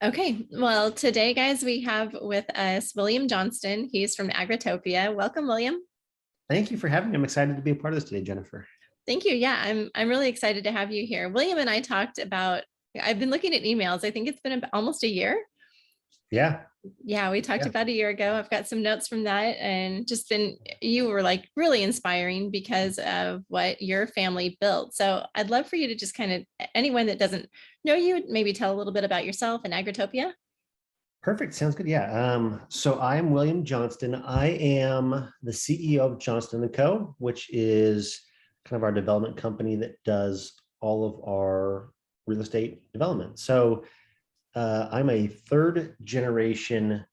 Okay, well, today, guys, we have with us William Johnston. He's from Agritopia. Welcome, William. Thank you for having me. I'm excited to be a part of this today, Jennifer. Thank you. Yeah, I'm really excited to have you here. William and I talked about, I've been looking at emails. I think it's been almost a year. Yeah, Yeah, we talked yeah, about a year ago. I've got some notes from that and just been, you were like really inspiring because of what your family built. So I'd love for you to just kind of, anyone that doesn't know you, maybe tell a little bit about yourself and Agritopia. perfect. Sounds good. Yeah. So I'm William Johnston. I am the CEO of Johnston and Co., which is kind of our development company that does all of our real estate development. So I'm a third generation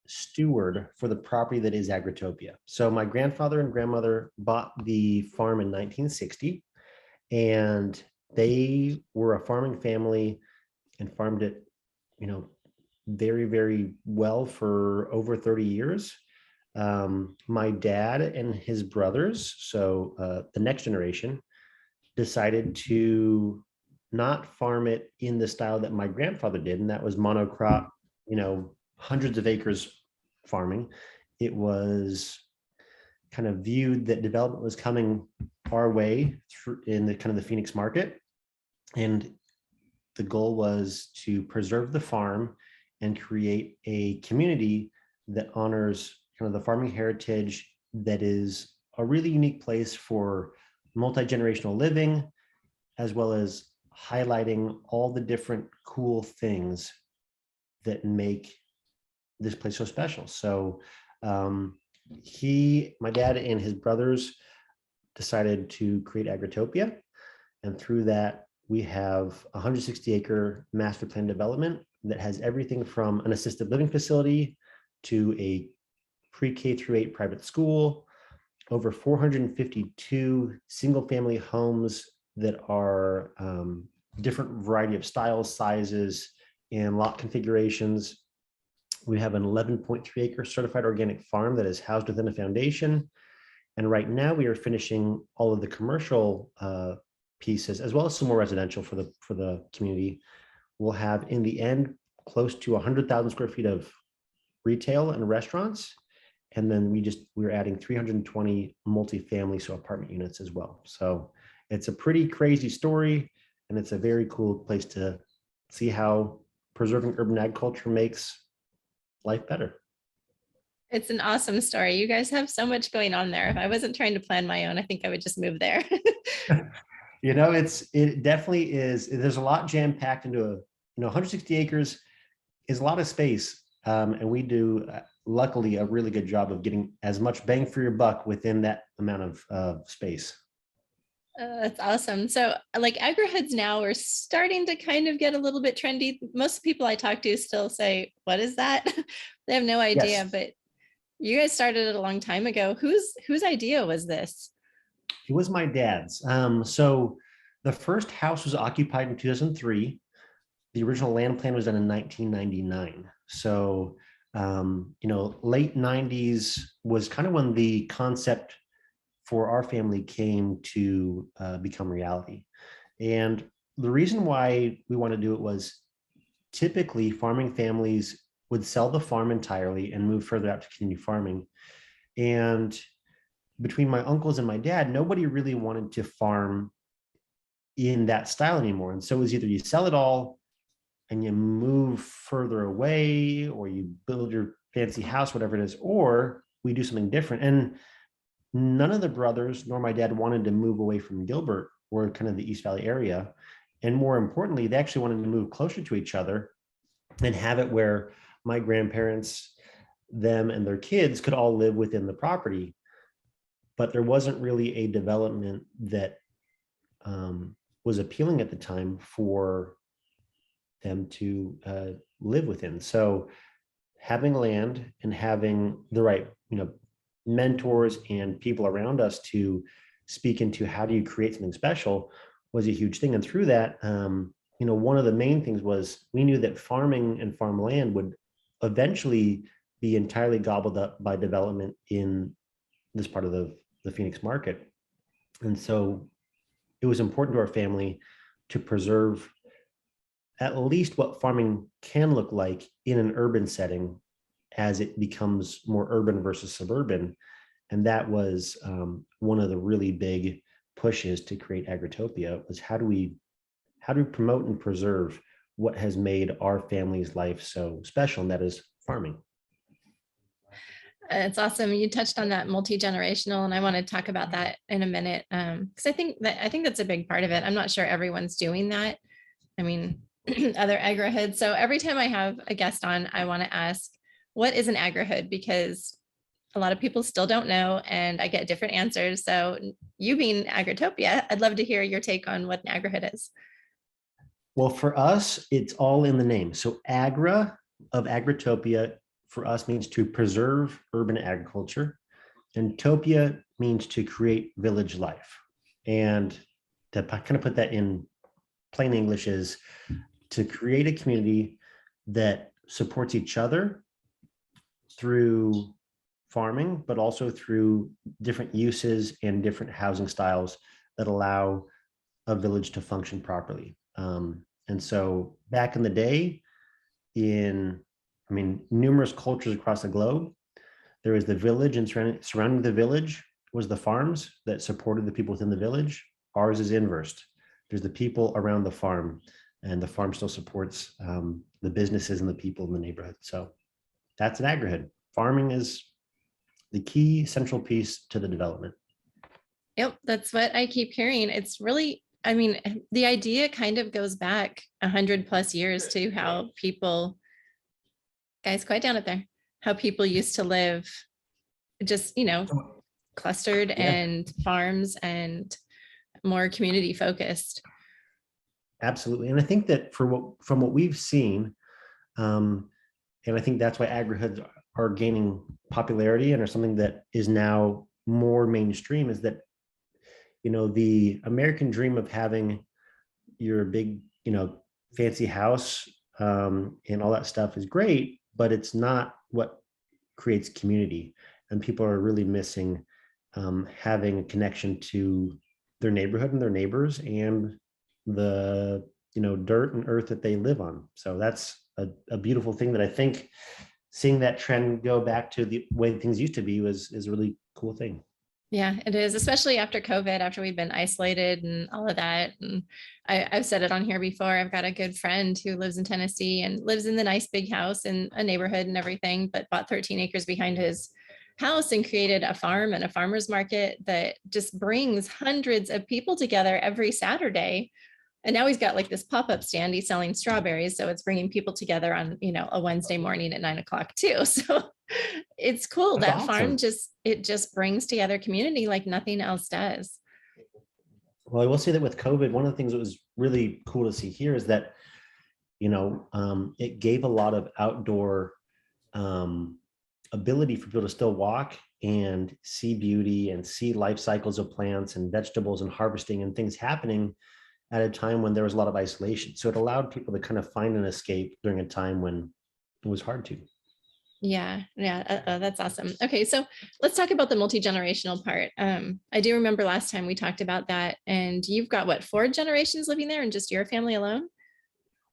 steward for the property that is Agritopia. So my grandfather and grandmother bought the farm in 1960, and they were a farming family and farmed it, you know, very, very well for over 30 years. My dad and his brothers, so the next generation, decided to not farm it in the style that my grandfather did, and that was monocrop, hundreds of acres farming. It was kind of viewed that development was coming our way through in the kind of the Phoenix market, and the goal was to preserve the farm and create a community that honors kind of the farming heritage, that is a really unique place for multi-generational living, as well as highlighting all the different cool things that make this place so special. So my dad and his brothers decided to create Agritopia. And through that, we have a 160-acre master plan development that has everything from an assisted living facility to a pre-K through 8 private school, over 452 single-family homes that are different variety of styles, sizes, and lot configurations. We have an 11.3-acre certified organic farm that is housed within a foundation. And right now we are finishing all of the commercial pieces, as well as some more residential for the community. We'll have in the end close to 100,000 square feet of retail and restaurants. And then we're adding 320 multifamily, so apartment units as well. So it's a pretty crazy story, and it's a very cool place to see how preserving urban agriculture makes life better. It's an awesome story. You guys have so much going on there. If I wasn't trying to plan my own, I think I would just move there. It definitely is. There's a lot jam packed into 160 acres is a lot of space. And we do, luckily, a really good job of getting as much bang for your buck within that amount of space. That's awesome. So, like Agrihoods now are starting to kind of get a little bit trendy. Most people I talk to still say, "What is that?" They have no idea. Yes, But you guys started it a long time ago. Whose idea was this? it was my dad's. So the first house was occupied in 2003. The original land plan was done in 1999. So, late 90s was kind of when the concept for our family came to become reality. And the reason why we want to do it was, typically farming families would sell the farm entirely and move further out to continue farming. And between my uncles and my dad, nobody really wanted to farm in that style anymore. And so it was either you sell it all and you move further away, or you build your fancy house, whatever it is, or we do something different. And none of the brothers nor my dad wanted to move away from Gilbert or kind of the East Valley area. And more importantly, they actually wanted to move closer to each other and have it where my grandparents, them and their kids could all live within the property. But there wasn't really a development that was appealing at the time for them to live within. So having land and having the right, mentors and people around us to speak into how do you create something special was a huge thing. And through that, one of the main things was we knew that farming and farmland would eventually be entirely gobbled up by development in this part of the Phoenix market. And so it was important to our family to preserve at least what farming can look like in an urban setting as it becomes more urban versus suburban. And that was one of the really big pushes to create Agritopia, was how do we promote and preserve what has made our family's life so special, and that is farming. It's awesome. You touched on that multi-generational, and I want to talk about that in a minute. Because I think that's a big part of it. I'm not sure everyone's doing that. I mean, other Agrihoods. So every time I have a guest on, I want to ask, what is an Agrihood? Because a lot of people still don't know, and I get different answers. So you being Agritopia, I'd love to hear your take on what an Agrihood is. Well, for us, it's all in the name. So Agra of Agritopia for us means to preserve urban agriculture, and Topia means to create village life. And to kind of put that in plain English is to create a community that supports each other through farming, but also through different uses and different housing styles that allow a village to function properly. And so back in the day, numerous cultures across the globe, there was the village, and surrounding the village was the farms that supported the people within the village. Ours is inversed. There's the people around the farm, and the farm still supports the businesses and the people in the neighborhood. So that's an agrihood. Farming is the key central piece to the development. Yep, that's what I keep hearing. It's really, I mean, the idea kind of goes back 100+ years to how people, guys, quiet down up there, how people used to live, just, clustered, Yeah, and farms, and more community focused. absolutely. And I think that from what we've seen, and I think that's why agrihoods are gaining popularity and are something that is now more mainstream, is that the American dream of having your big fancy house and all that stuff is great, but it's not what creates community. And people are really missing having a connection to their neighborhood and their neighbors and the dirt and earth that they live on. So that's a beautiful thing that I think seeing that trend go back to the way things used to be is a really cool thing. Yeah, it is, especially after COVID, after we've been isolated and all of that. And I've said it on here before. I've got a good friend who lives in Tennessee and lives in the nice big house in a neighborhood and everything, but bought 13 acres behind his house and created a farm and a farmer's market that just brings hundreds of people together every Saturday. And now he's got like this pop-up stand. He's selling strawberries. So it's bringing people together on, a Wednesday morning at 9 o'clock too. So it's cool. That's That farm awesome. just brings together community like nothing else does. Well, I will say that with COVID, one of the things that was really cool to see here is that, it gave a lot of outdoor ability for people to still walk and see beauty and see life cycles of plants and vegetables and harvesting and things happening at a time when there was a lot of isolation. So it allowed people to kind of find an escape during a time when it was hard to. Yeah, that's awesome. Okay, so let's talk about the multi-generational part. I do remember last time we talked about that, and you've got what, 4 generations living there, and just your family alone?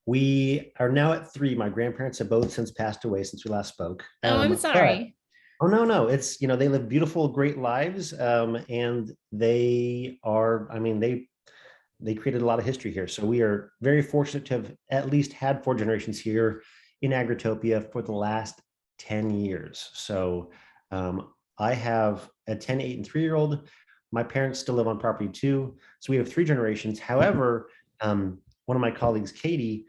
We are now at 3. My grandparents have both since passed away since we last spoke. Oh, I'm But sorry. oh no, it's they live beautiful, great lives, and they are. I mean, they created a lot of history here. So we are very fortunate to have at least had 4 generations here in Agritopia for the last 10 years. So I have a 10, 8, and 3-year-old. My parents still live on property too. So we have 3 generations. However, one of my colleagues, Katie,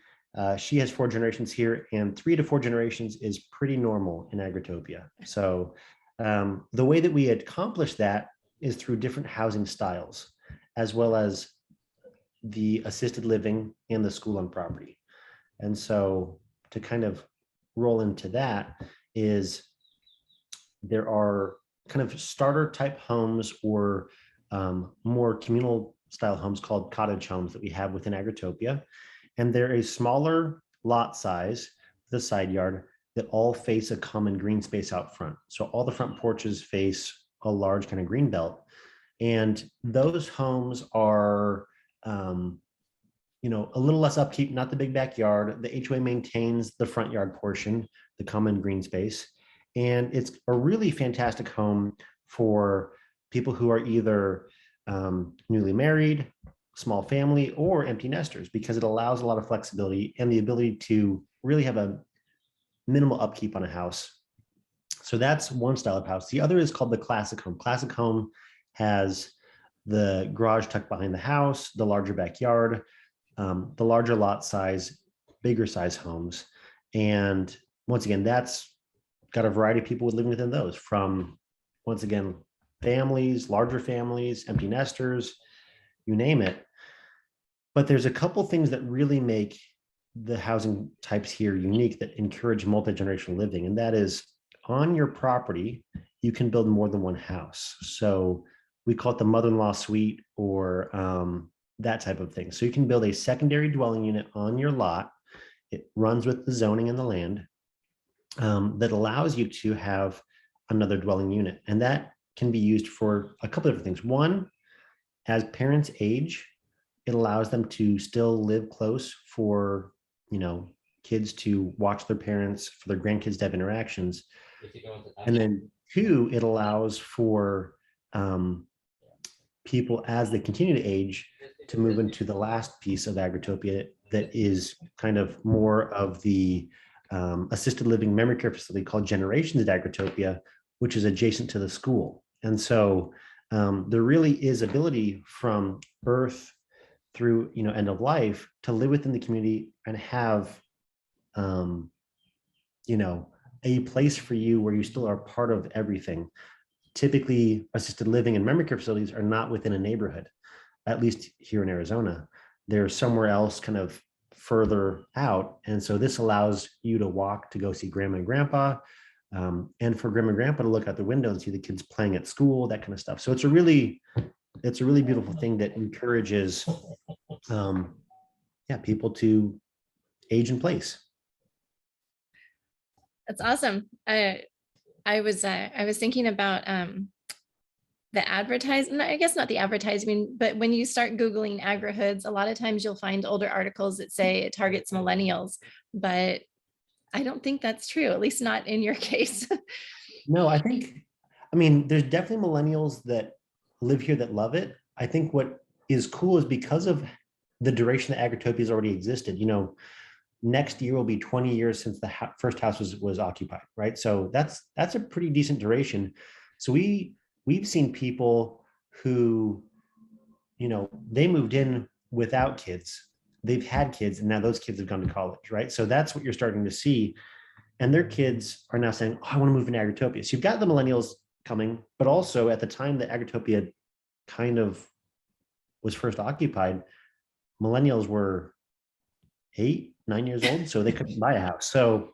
she has 4 generations here, and 3 to 4 generations is pretty normal in Agritopia. So the way that we accomplish that is through different housing styles, as well as the assisted living and the school on property. And so to kind of roll into that is there are kind of starter type homes or more communal style homes called cottage homes that we have within Agritopia. And they're a smaller lot size, the side yard, that all face a common green space out front. So all the front porches face a large kind of green belt. And those homes are a little less upkeep, not the big backyard. The HOA maintains the front yard portion, the common green space. And it's a really fantastic home for people who are either newly married, small family, or empty nesters, because it allows a lot of flexibility and the ability to really have a minimal upkeep on a house. So that's one style of house. The other is called the classic home. Classic home has the garage tucked behind the house, the larger backyard, the larger lot size, bigger size homes. And once again, that's got a variety of people living within those, from, once again, families, larger families, empty nesters, you name it. But there's a couple things that really make the housing types here unique that encourage multi-generational living. And that is, on your property, you can build more than one house. So we call it the mother-in-law suite, or that type of thing. So you can build a secondary dwelling unit on your lot. It runs with the zoning and the land, that allows you to have another dwelling unit. And that can be used for a couple of different things. One, as parents age, it allows them to still live close for, kids to watch their parents, for their grandkids to have interactions. And then two, it allows for people, as they continue to age, to move into the last piece of Agritopia that is kind of more of the assisted living memory care facility called Generations at Agritopia, which is adjacent to the school. And so there really is ability from birth through end of life to live within the community and have a place for you where you still are part of everything. Typically, assisted living and memory care facilities are not within a neighborhood, at least here in Arizona. They're somewhere else, kind of further out. And so this allows you to walk to go see grandma and grandpa, and for grandma and grandpa to look out the window and see the kids playing at school, that kind of stuff. So it's a really beautiful thing that encourages people to age in place. That's awesome. I was thinking about the advertising, I guess not the advertising, but when you start Googling Agrihoods, a lot of times you'll find older articles that say it targets millennials, but I don't think that's true, at least not in your case. No, there's definitely millennials that live here that love it. I think what is cool is because of the duration that Agritopia has already existed. Next year will be 20 years since the first house was occupied, right? So that's a pretty decent duration. So we've seen people who, they moved in without kids. They've had kids, and now those kids have gone to college, right? So that's what you're starting to see. And their kids are now saying, oh, I want to move into Agritopia. So you've got the millennials coming, but also at the time that Agritopia kind of was first occupied, millennials were 8, 9 years old, so they couldn't buy a house. So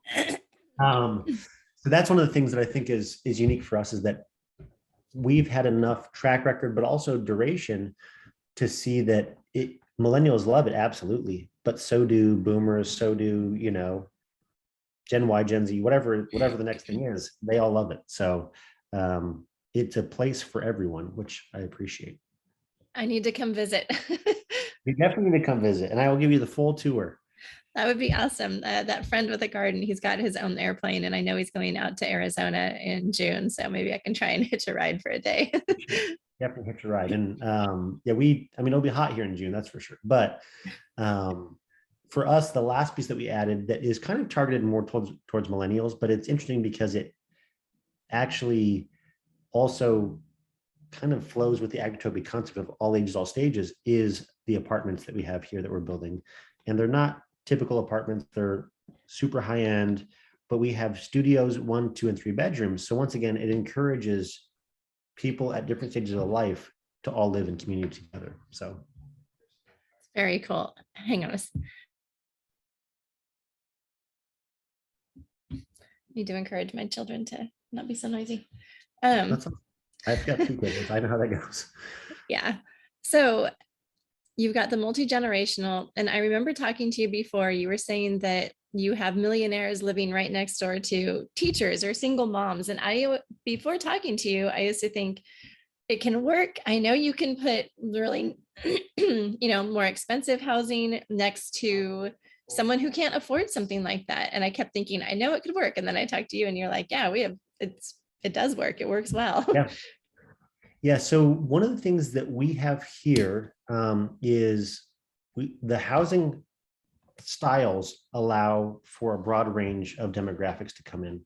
that's one of the things that I think is unique for us, is that we've had enough track record, but also duration, to see that millennials love it, absolutely, but so do boomers, so do Gen Y, Gen Z, whatever the next thing is, they all love it. So it's a place for everyone, which I appreciate. I need to come visit. You definitely need to come visit, and I will give you the full tour. That would be awesome. That friend with a garden, he's got his own airplane, and I know he's going out to Arizona in June. So maybe I can try and hitch a ride for a day. Definitely hitch a ride. And it'll be hot here in June, that's for sure. But for us, the last piece that we added that is kind of targeted more towards millennials, but it's interesting because it actually also kind of flows with the Agritopia concept of all ages, all stages, is the apartments that we have here that we're building. And they're not typical apartments, they're super high end, but we have studios, 1, 2, and 3 bedrooms. So once again, it encourages people at different stages of life to all live in community together. So It's very cool. Hang on. Need to encourage my children to not be so noisy. I've got 2 kids. I know how that goes. Yeah. So you've got the multi-generational, and I remember talking to you before, you were saying that you have millionaires living right next door to teachers or single moms. And before talking to you, I used to think it can work. I know you can put really more expensive housing next to someone who can't afford something like that. And I kept thinking, I know it could work. And then I talked to you and you're like, yeah, it does work. It works well. Yeah. Yeah. So one of the things that we have here is the housing styles allow for a broad range of demographics to come in.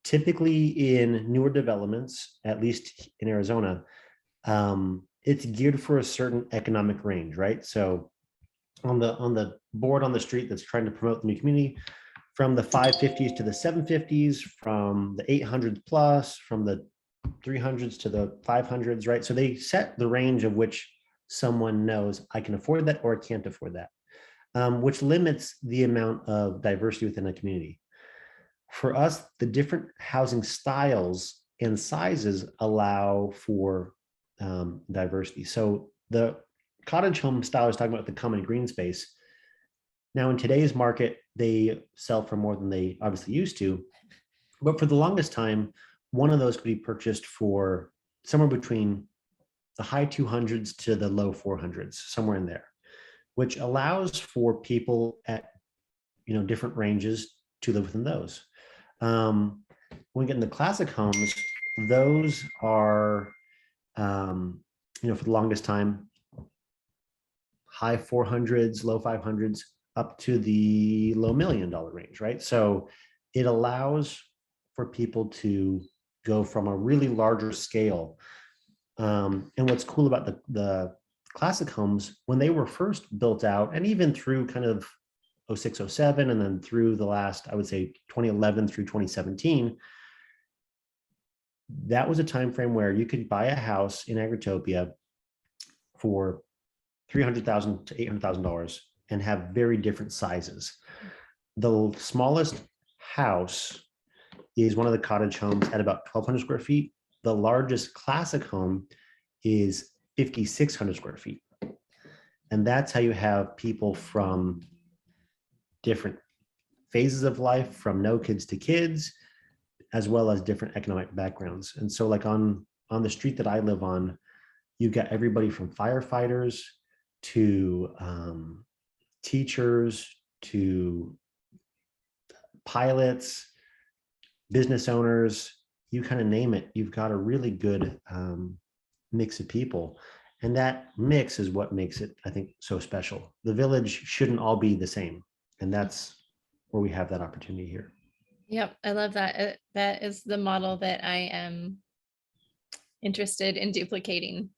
Typically in newer developments, at least in Arizona, it's geared for a certain economic range, right? So on the board on the street that's trying to promote the new community, from the 550s to the 750s, from the 800s plus, from the 300s to the 500s, right? So they set the range of which someone knows I can afford that or I can't afford that, which limits the amount of diversity within a community. For us, the different housing styles and sizes allow for diversity. So the cottage home style I was talking about, the common green space. Now in today's market, they sell for more than they obviously used to, but for the longest time, one of those could be purchased for somewhere between the high 200s to the low 400s, somewhere in there, which allows for people at different ranges to live within those. When we get into classic homes, those are for the longest time, high 400s, low 500s, up to the low $1 million range, right? So it allows for people to go from a really larger scale. And what's cool about the classic homes, when they were first built out, and even through kind of 06, 07, and then through the last, I would say 2011 through 2017, that was a time frame where you could buy a house in Agritopia for $300,000 to $800,000 and have very different sizes. The smallest house is one of the cottage homes at about 1,200 square feet. The largest classic home is 5,600 square feet. And that's how you have people from different phases of life, from no kids to kids, as well as different economic backgrounds. And so like on the street that I live on, you've got everybody from firefighters to teachers to pilots, business owners, you kind of name it. You've got a really good mix of people. And that mix is what makes it, I think, so special. The village shouldn't all be the same. And that's where we have that opportunity here. Yep, I love that. That is the model that I am interested in duplicating.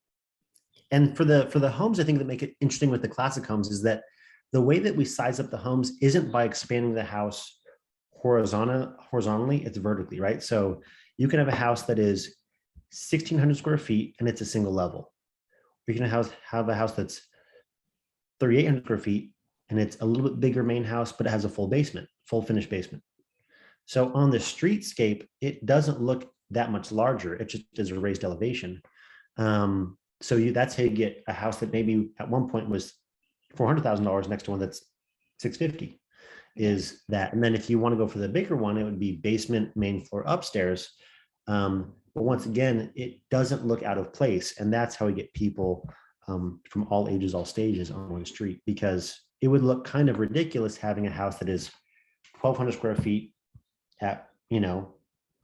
And for the homes, I think that make it interesting with the classic homes is that the way that we size up the homes isn't by expanding the house horizontally, it's vertically, right? So you can have a house that is 1,600 square feet and it's a single level. You can have a house that's 3,800 square feet and it's a little bit bigger main house, but it has a full basement, full finished basement. So on the streetscape, it doesn't look that much larger. It just is a raised elevation. So that's how you get a house that maybe at one point was $400,000 next to one that's $650,000 is that. And then if you want to go for the bigger one, it would be basement, main floor, upstairs. But once again, it doesn't look out of place. And that's how we get people from all ages, all stages on one street, because it would look kind of ridiculous having a house that is 1,200 square feet at,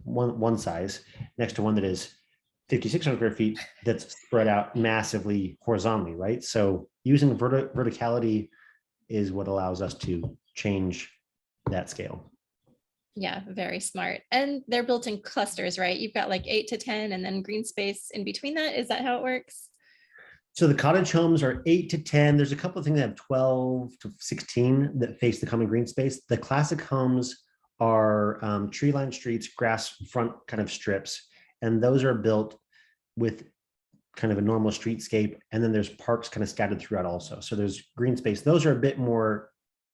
one size next to one that is 5,600 square feet that's spread out massively horizontally, right? So using verticality is what allows us to change that scale. Yeah, very smart. And they're built in clusters, right? You've got like 8 to 10 and then green space in between that. Is that how it works? So the cottage homes are 8 to 10. There's a couple of things that have 12 to 16 that face the common green space. The classic homes are tree-lined streets, grass front kind of strips, and those are built with kind of a normal streetscape. And then there's parks kind of scattered throughout also. So there's green space. Those are a bit more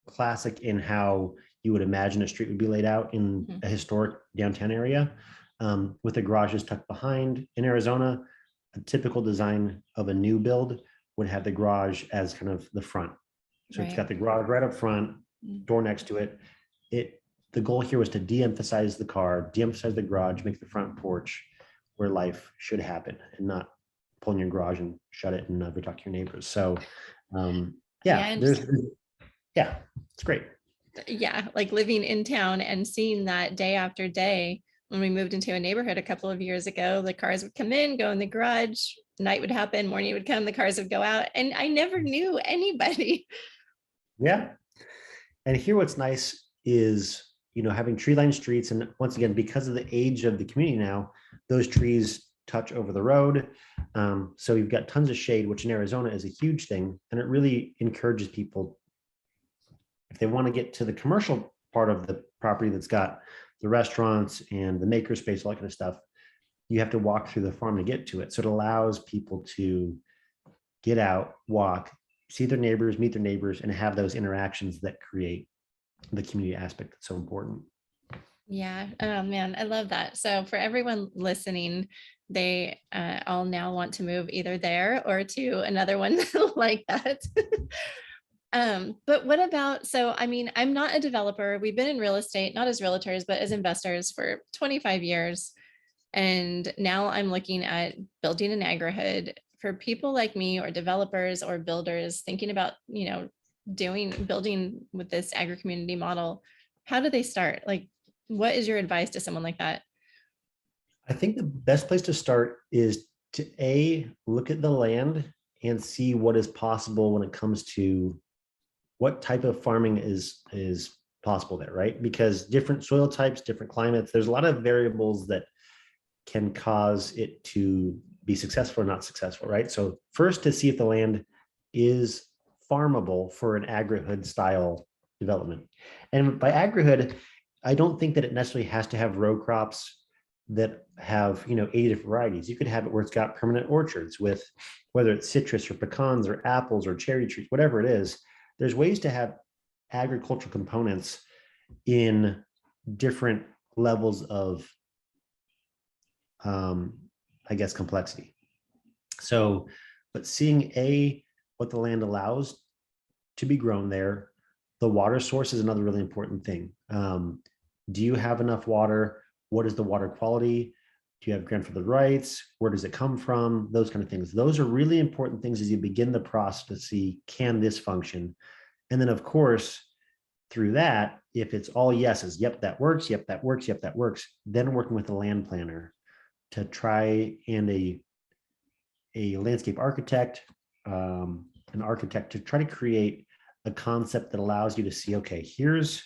classic in how you would imagine a street would be laid out in a historic downtown area, with the garages tucked behind. In Arizona, a typical design of a new build would have the garage as kind of the front. So It's got the garage right up front, door next to it. The goal here was to de-emphasize the car, de-emphasize the garage, make the front porch where life should happen and not pull in your garage and shut it and never talk to your neighbors. So Yeah, yeah, and there's yeah, it's great. yeah, like living in town and seeing that day after day. When we moved into a neighborhood a couple of years ago, the cars would come in, go in the garage, night would happen, morning would come, the cars would go out, and I never knew anybody. Yeah. And here what's nice is, having tree lined streets. And once again, because of the age of the community now, those trees touch over the road. So you've got tons of shade, which in Arizona is a huge thing. And it really encourages people, if they want to get to the commercial part of the property that's got the restaurants and the makerspace, all that kind of stuff, you have to walk through the farm to get to it. So it allows people to get out, walk, see their neighbors, meet their neighbors, and have those interactions that create the community aspect that's so important. Yeah. Oh man, I love that. So for everyone listening, they all now want to move either there or to another one like that. But what about, so I mean, I'm not a developer. We've been in real estate, not as realtors, but as investors for 25 years. And now I'm looking at building an agrihood for people like me or developers or builders thinking about, building with this agri community model. How do they start? Like, what is your advice to someone like that? I think the best place to start is to look at the land and see what is possible when it comes to what type of farming is possible there, right? Because different soil types, different climates, there's a lot of variables that can cause it to be successful or not successful, right? So first, to see if the land is farmable for an agrihood style development. And by agrihood, I don't think that it necessarily has to have row crops that have 80 different varieties. You could have it where it's got permanent orchards with, whether it's citrus or pecans or apples or cherry trees, whatever it is. There's ways to have agricultural components in different levels of I guess complexity. So, but seeing what the land allows to be grown there, the water source is another really important thing. Do you have enough water? What is the water quality? Do you have grandfathered rights? Where does it come from? Those kind of things. Those are really important things as you begin the process to see, can this function? And then of course, through that, if it's all yeses, yep, that works, yep, that works, yep, that works, then working with a land planner to try, and a landscape architect, an architect, to try to create a concept that allows you to see, okay, here's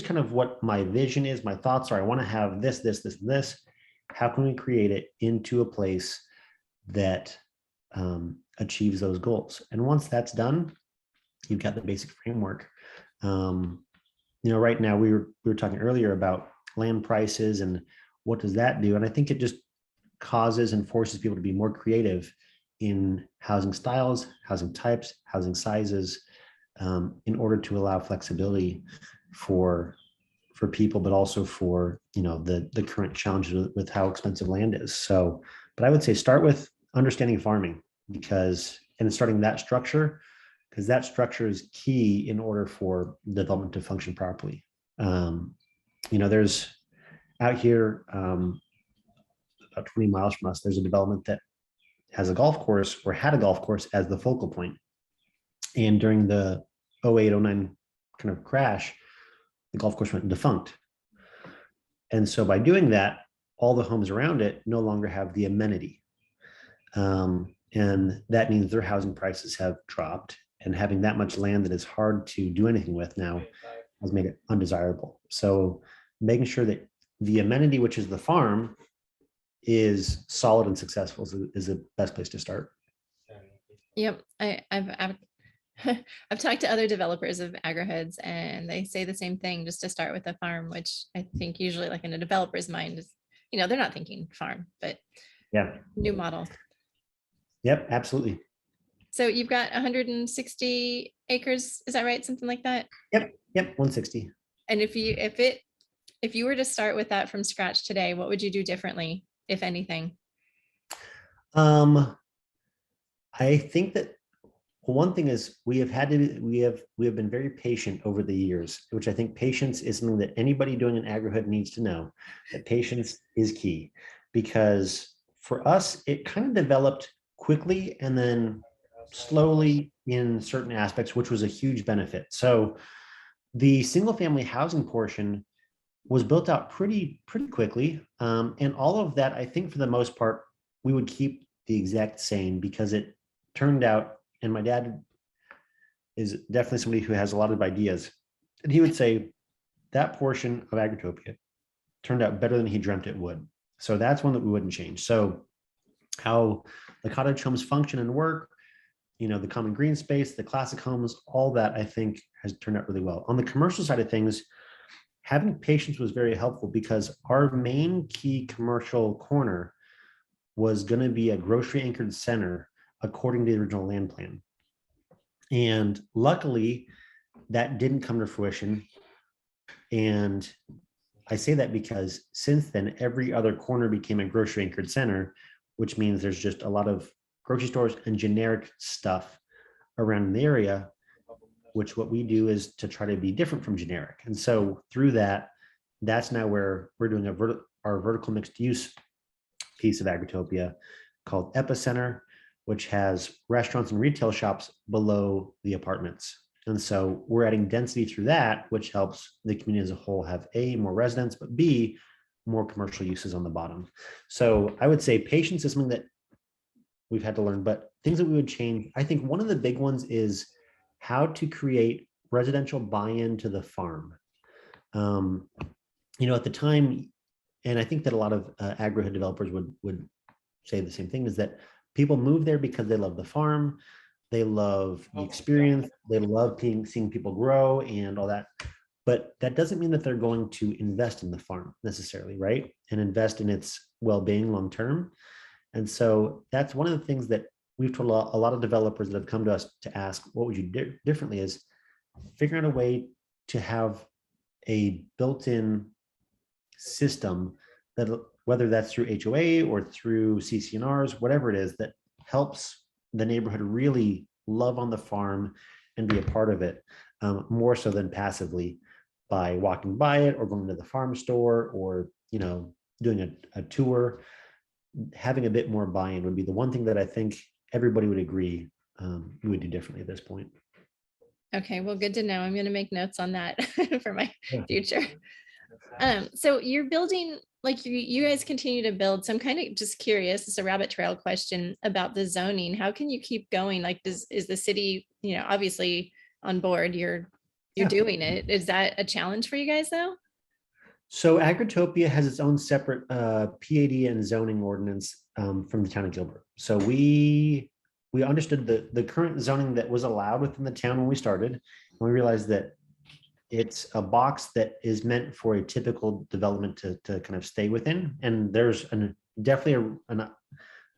kind of what my vision is, my thoughts are, I want to have this, this, this, and this. How can we create it into a place that achieves those goals? And once that's done, you've got the basic framework. Right now we were talking earlier about land prices and what does that do? And I think it just causes and forces people to be more creative in housing styles, housing types, housing sizes, in order to allow flexibility for people, but also for the current challenges with how expensive land is. So, but I would say start with understanding farming, and starting that structure, because that structure is key in order for development to function properly. There's out here, about 20 miles from us, there's a development that has a golf course, or had a golf course as the focal point. And during the 08-09 kind of crash, the golf course went defunct. And so by doing that, all the homes around it no longer have the amenity. And that means their housing prices have dropped, and having that much land that is hard to do anything with now has made it undesirable. So making sure that the amenity, which is the farm, is solid and successful is the best place to start. Yep. I've I've talked to other developers of agrihoods and they say the same thing, just to start with a farm, which I think usually, like, in a developer's mind is, they're not thinking farm, but Yeah. new model. Yep, absolutely. So you've got 160 acres, is that right? Something like that? Yep, 160. And if you were to start with that from scratch today, what would you do differently, if anything? I think that one thing is we have been very patient over the years, which I think patience is something that anybody doing an agrihood needs to know, that patience is key. Because for us, it kind of developed quickly and then slowly in certain aspects, which was a huge benefit. So the single family housing portion was built out pretty quickly. And all of that, I think for the most part, we would keep the exact same because it turned out, and my dad is definitely somebody who has a lot of ideas. And he would say that portion of Agritopia turned out better than he dreamt it would. So that's one that we wouldn't change. So how the cottage homes function and work, the common green space, the classic homes, all that I think has turned out really well. On the commercial side of things, having patience was very helpful because our main key commercial corner was going to be a grocery anchored center according to the original land plan. And luckily, that didn't come to fruition. And I say that because since then, every other corner became a grocery anchored center, which means there's just a lot of grocery stores and generic stuff around the area, which what we do is to try to be different from generic. And so through that, that's now where we're doing our vertical mixed use piece of Agritopia called Epicenter, which has restaurants and retail shops below the apartments. And so we're adding density through that, which helps the community as a whole have A, more residents, but B, more commercial uses on the bottom. So I would say patience is something that we've had to learn, but things that we would change, I think one of the big ones is how to create residential buy-in to the farm. At the time, and I think that a lot of Agrihood developers would say the same thing, is that people move there because they love the farm, they love the experience, they love seeing people grow and all that. But that doesn't mean that they're going to invest in the farm necessarily, right? And invest in its well-being long-term. And so that's one of the things that we've told a lot of developers that have come to us to ask, what would you do differently, is figuring out a way to have a built-in system that, whether that's through HOA or through CCNRs, whatever it is, that helps the neighborhood really love on the farm and be a part of it, more so than passively by walking by it or going to the farm store or doing a tour. Having a bit more buy-in would be the one thing that I think everybody would agree we would do differently at this point. Okay, well, good to know. I'm going to make notes on that for my Yeah. future. So you're building, like you guys continue to build. So I'm kind of just curious, it's a rabbit trail question about the zoning. How can you keep going? Like, is the city, obviously on board, you're Yeah. doing it. Is that a challenge for you guys though? So Agritopia has its own separate PAD and zoning ordinance from the town of Gilbert. So we understood the current zoning that was allowed within the town when we started, and we realized that it's a box that is meant for a typical development to kind of stay within. And there's definitely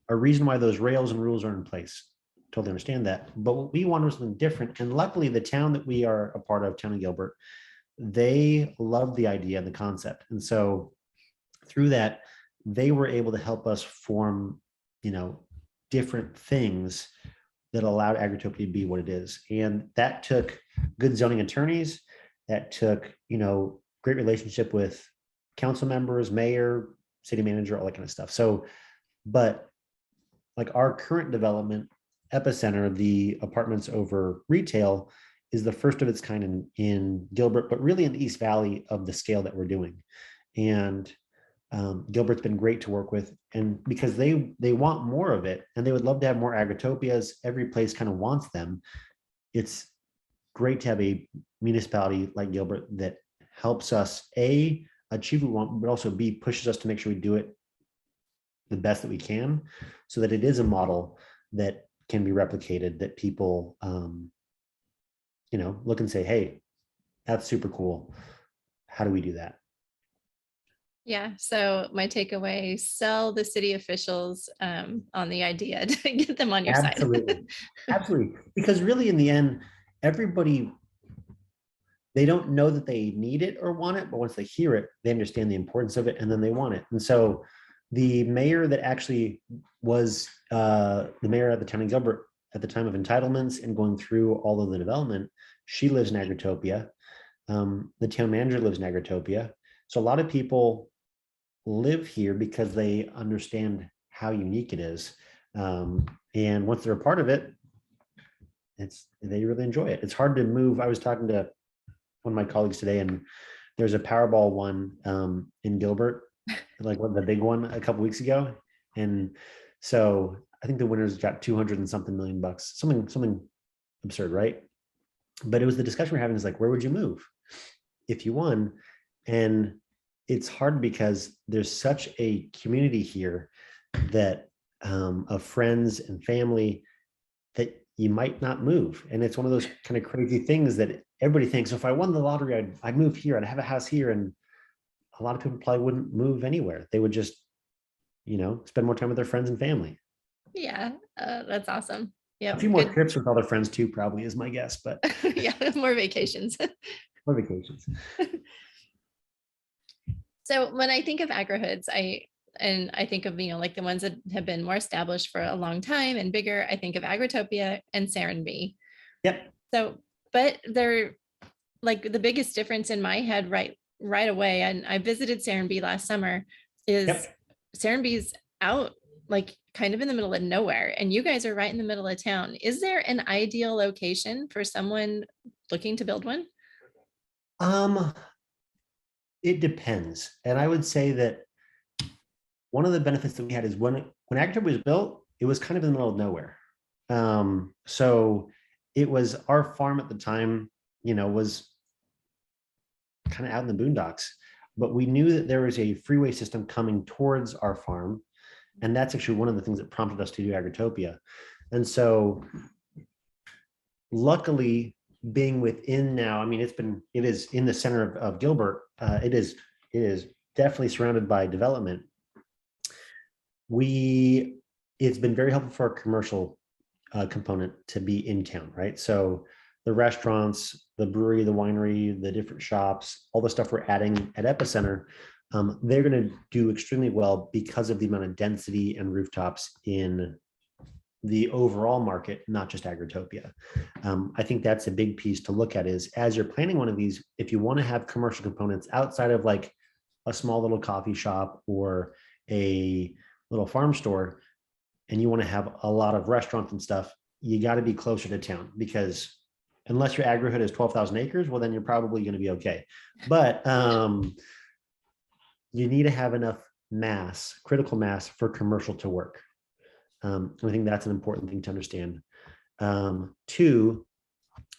a reason why those rails and rules are in place. Totally understand that. But what we wanted was something different. And luckily, the town that we are a part of, town of Gilbert, they loved the idea and the concept. And so through that, they were able to help us form, different things that allowed Agritopia to be what it is. And that took good zoning attorneys. That took, great relationship with council members, mayor, city manager, all that kind of stuff. So, but like our current development, Epicenter, the apartments over retail, is the first of its kind in Gilbert, but really in the East Valley of the scale that we're doing. And Gilbert's been great to work with, and because they want more of it, and they would love to have more Agritopias. Every place kind of wants them. It's great to have a municipality like Gilbert that helps us A, achieve what we want, but also B, pushes us to make sure we do it the best that we can, so that it is a model that can be replicated, that people look and say, hey, that's super cool. How do we do that? Yeah. So my takeaway, sell the city officials on the idea to get them on your side. Absolutely. Absolutely. Because really in the end, everybody, they don't know that they need it or want it, but once they hear it, they understand the importance of it and then they want it. And so the mayor that actually was the mayor at the town of Gilbert at the time of entitlements and going through all of the development, she lives in Agritopia. The town manager lives in Agritopia. So a lot of people live here because they understand how unique it is. And once they're a part of it, they really enjoy it. It's hard to move. I was talking to one of my colleagues today, and there's a Powerball one in Gilbert, like the big one a couple weeks ago. And so I think the winners got 200 and something million bucks, something absurd, right? But it was the discussion we're having is like, where would you move if you won? And it's hard because there's such a community here that of friends and family that you might not move. And it's one of those kind of crazy things that everybody thinks, if I won the lottery, I'd move here, I'd have a house here. And a lot of people probably wouldn't move anywhere. They would just, spend more time with their friends and family. Yeah, that's awesome. Yeah, A few more good. trips with other friends too, probably is my guess, but Yeah, more vacations. more vacations. So when I think of Agrihoods, I think of, like the ones that have been more established for a long time and bigger. I think of Agritopia and Serenbe. Yep. So, but they're like the biggest difference in my head right away. And I visited Serenbe last summer, is Yep. Serenbe's out like kind of in the middle of nowhere, and you guys are right in the middle of town. Is there an ideal location for someone looking to build one? Um, it depends. And I would say that one of the benefits that we had is when Agritopia was built, it was kind of in the middle of nowhere. So it was our farm at the time, was kind of out in the boondocks, but we knew that there was a freeway system coming towards our farm. And that's actually one of the things that prompted us to do Agritopia. And so luckily, being within now, I mean, it is in the center of Gilbert. It is definitely surrounded by development. It's been very helpful for our commercial component to be in town, right? So the restaurants, the brewery, the winery, the different shops, all the stuff we're adding at Epicenter, they're going to do extremely well because of the amount of density and rooftops in the overall market, not just Agritopia. I think that's a big piece to look at is as you're planning one of these, if you want to have commercial components outside of like a small little coffee shop or a little farm store, and you want to have a lot of restaurants and stuff, you got to be closer to town, because unless your Agrihood is 12,000 acres, well, then you're probably going to be okay. But you need to have enough critical mass for commercial to work. I think that's an important thing to understand. Two,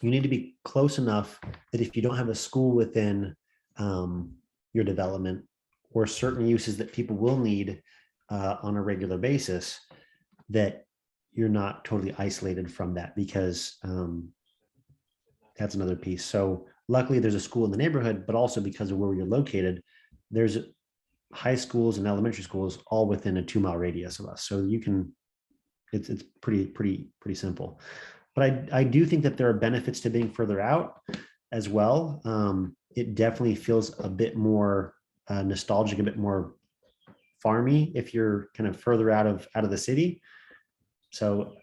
you need to be close enough that if you don't have a school within your development or certain uses that people will need on a regular basis, that you're not totally isolated from that, because that's another piece. So luckily there's a school in the neighborhood, but also because of where you're located, there's high schools and elementary schools all within a 2-mile radius of us. So you can, it's pretty simple. But I do think that there are benefits to being further out as well. It definitely feels a bit more nostalgic, a bit more farmy if you're kind of further out of the city. So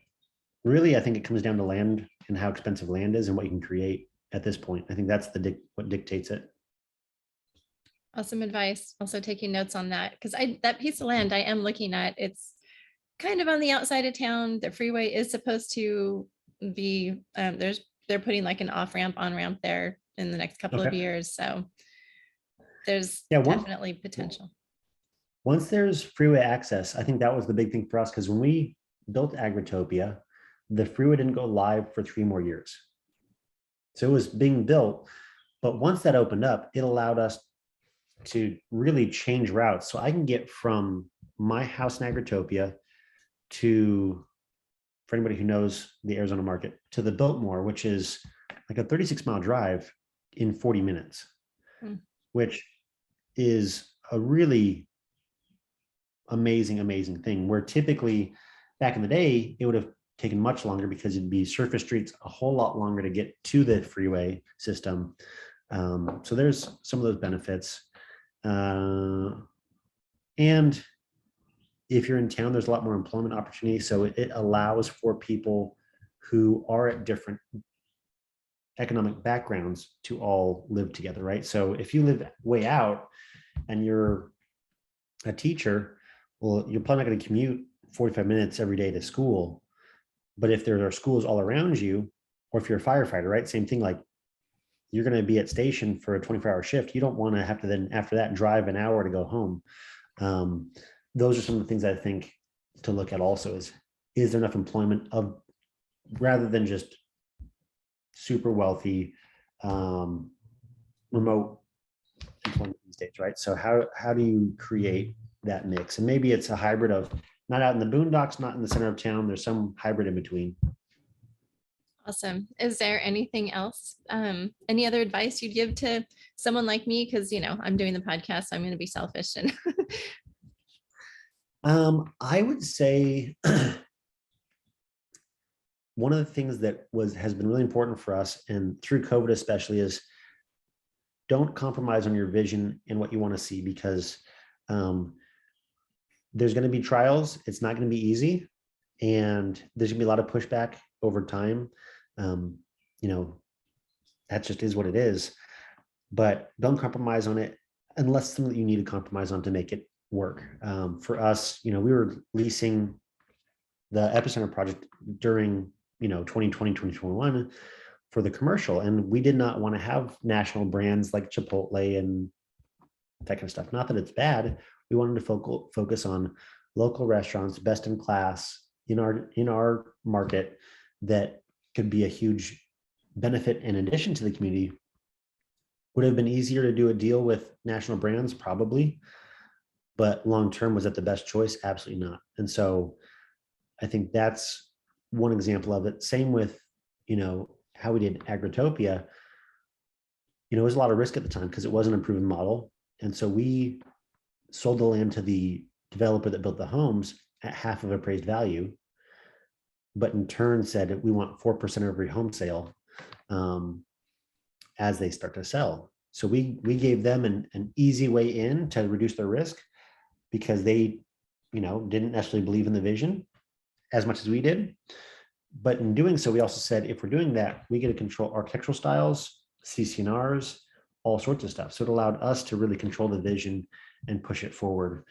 really, I think it comes down to land and how expensive land is and what you can create at this point. I think that's what dictates it. Awesome advice. Also taking notes on that, because that piece of land I am looking at, it's kind of on the outside of town. The freeway is supposed to be they're putting like an off ramp, on ramp there in the next couple of years. So there's definitely potential. Once there's freeway access, I think that was the big thing for us, because when we built Agritopia, the freeway didn't go live for 3 more years. So it was being built, but once that opened up, it allowed us to really change routes. So I can get from my house in Agritopia to, for anybody who knows the Arizona market, to the Biltmore, which is like a 36-mile drive in 40 minutes, which is a really amazing thing, where typically back in the day, it would have taken much longer because it'd be surface streets, a whole lot longer to get to the freeway system. So there's some of those benefits. And if you're in town, there's a lot more employment opportunities. So it allows for people who are at different economic backgrounds to all live together, right? So if you live way out and you're a teacher, well, you're probably not going to commute 45 minutes every day to school. But if there are schools all around you, or if you're a firefighter, right? Same thing, like you're going to be at station for a 24-hour shift. You don't want to have to then after that drive an hour to go home. Um, those are some of the things I think to look at also is there enough employment of rather than just super wealthy remote employment these days, right? So how do you create that mix? And maybe it's a hybrid of not out in the boondocks, not in the center of town. There's some hybrid in between. Awesome. Is there anything else, any other advice you'd give to someone like me? Because, I'm doing the podcast, so I'm going to be selfish. And I would say one of the things that has been really important for us, and through COVID especially, is don't compromise on your vision and what you want to see, because there's going to be trials. It's not going to be easy, and there's going to be a lot of pushback over time. That just is what it is. But don't compromise on it unless something that you need to compromise on to make it work. For us, we were leasing the Epicenter project during 2020, 2021 for the commercial, and we did not want to have national brands like Chipotle and that kind of stuff. Not that it's bad. We wanted to focus on local restaurants, best in class in our market, that could be a huge benefit in addition to the community. Would have been easier to do a deal with national brands, probably, but long-term, was that the best choice? Absolutely not. And so I think that's one example of it. Same with, how we did Agritopia. It was a lot of risk at the time because it wasn't a proven model. And so we sold the land to the developer that built the homes at half of appraised value, but in turn said we want 4% of every home sale as they start to sell. So we gave them an easy way in to reduce their risk, because they, didn't necessarily believe in the vision as much as we did. But in doing so, we also said, if we're doing that, we get to control architectural styles, CC&Rs, all sorts of stuff. So it allowed us to really control the vision and push it forward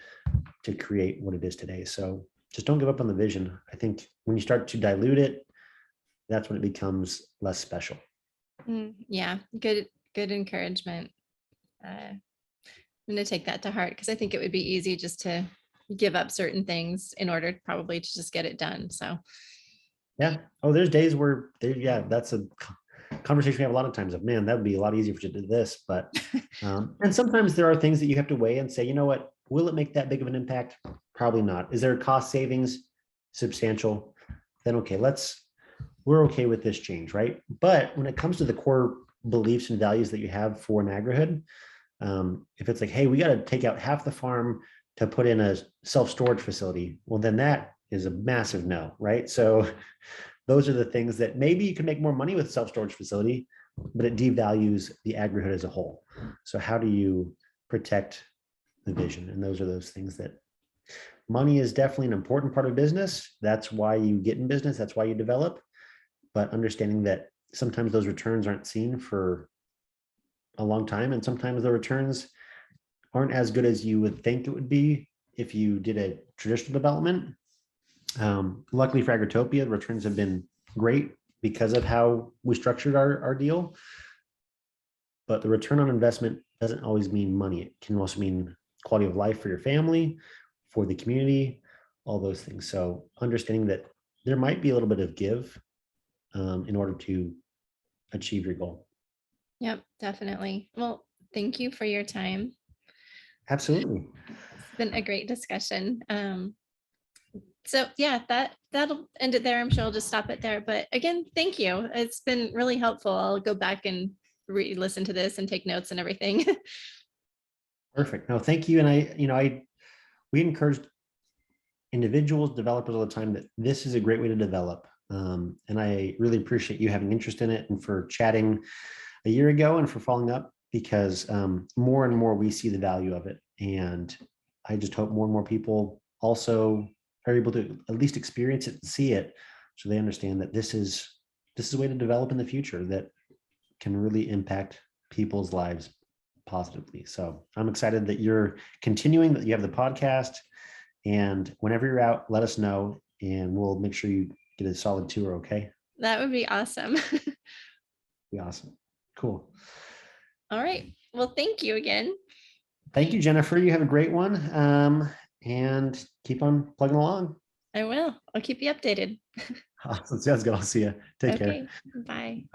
to create what it is today. So just don't give up on the vision. I think when you start to dilute it, that's when it becomes less special. Yeah, good encouragement. I'm going to take that to heart, because I think it would be easy just to give up certain things in order probably to just get it done. So yeah. Oh, there's days where that's a conversation we have a lot of times of, man, that would be a lot easier if you did this. But and sometimes there are things that you have to weigh and say, you know what, will it make that big of an impact? Probably not. Is there cost savings substantial? Then okay, we're okay with this change, right? But when it comes to the core beliefs and values that you have for an Agrihood, if it's like, hey, we got to take out half the farm to put in a self-storage facility, well, then that is a massive no, right? So those are the things that maybe you can make more money with self-storage facility, but it devalues the Agrihood as a whole. So how do you protect the vision? And those are those things that money is definitely an important part of business. That's why you get in business. That's why you develop. But understanding that sometimes those returns aren't seen for a long time, and sometimes the returns aren't as good as you would think it would be if you did a traditional development. Luckily for Agritopia, the returns have been great because of how we structured our deal. But the return on investment doesn't always mean money. It can also mean quality of life for your family, for the community, all those things. So understanding that there might be a little bit of give in order to achieve your goal. Yep, definitely. Well, thank you for your time. Absolutely. It's been a great discussion. So yeah, that'll end it there. I'm sure I'll just stop it there. But again, thank you. It's been really helpful. I'll go back and re-listen to this and take notes and everything. Perfect. No, thank you. And we encouraged individuals, developers all the time that this is a great way to develop. And I really appreciate you having interest in it and for chatting a year ago and for following up, because more and more we see the value of it. And I just hope more and more people also are able to at least experience it and see it, so they understand that this is a way to develop in the future that can really impact people's lives positively. So I'm excited that you're continuing, that you have the podcast, And whenever you're out, let us know and we'll make sure you get a solid tour. Okay. That would be awesome. Be awesome. Cool. All right. Well, thank you again. Thank you, Jennifer. You have a great one. And keep on plugging along. I will. I'll keep you updated. Awesome. Sounds good. I'll see you. Take care. Okay. Bye.